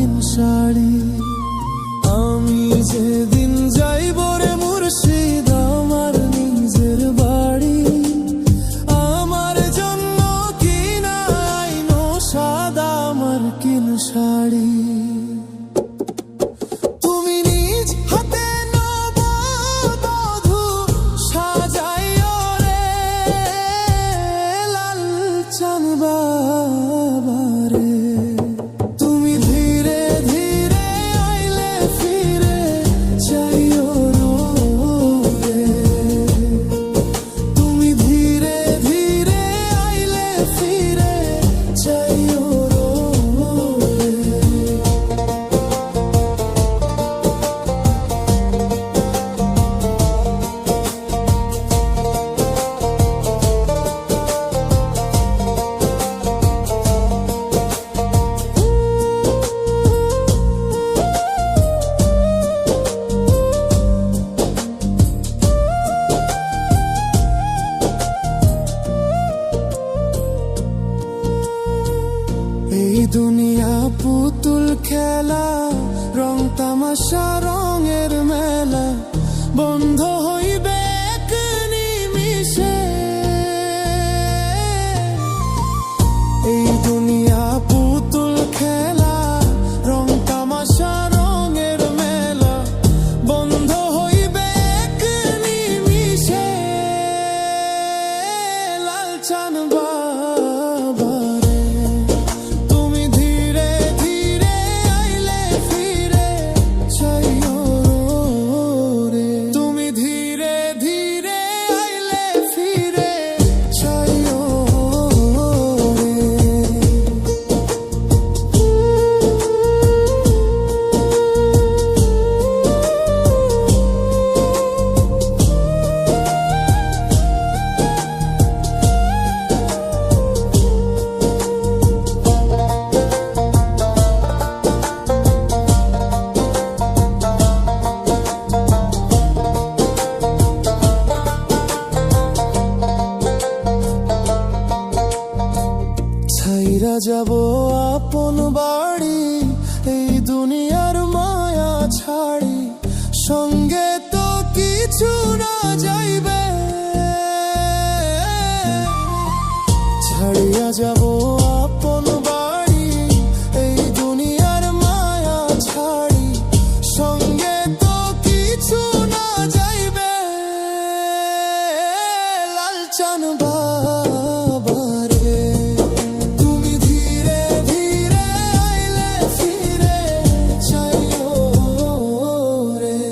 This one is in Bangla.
রঙিন শাড়ি। আমি যেদিন যাইব রে মুর্শিদ আমার নিজের বাড়ি, আমার জন্য কিনা আইনো সাদা মার্কিন শাড়ি। তুমি নিজ হাতে নববধূ সাজাইও রে লাল চান বাবারে। তুমি ধীরে ধীরে আইলে ফিরে যাইও রে। তুমি ধীরে ধীরে আইলে ফিরে যাইও রে। এই দুনিয়া পুতুল খেলা, রং তামাশা রঙের মেলা, বন্ধ হইবে এক নিমিষে। এই দুনিয়া পুতুল খেলা, রং তামাশা রঙের মেলা, বন্ধ হইবে এক নিমিষে। লাল চান বাবারে। তুমি ধীরে ধীরে আইলে ফিরে যাইও রে। তুমি ধীরে ধীরে আইলে ফিরে যাইও রে। ছাইরা যাব আপন বাড়ি, এই দুনিয়ার মায়া ছাড়ি, সঙ্গে তো কিছু না যাইবে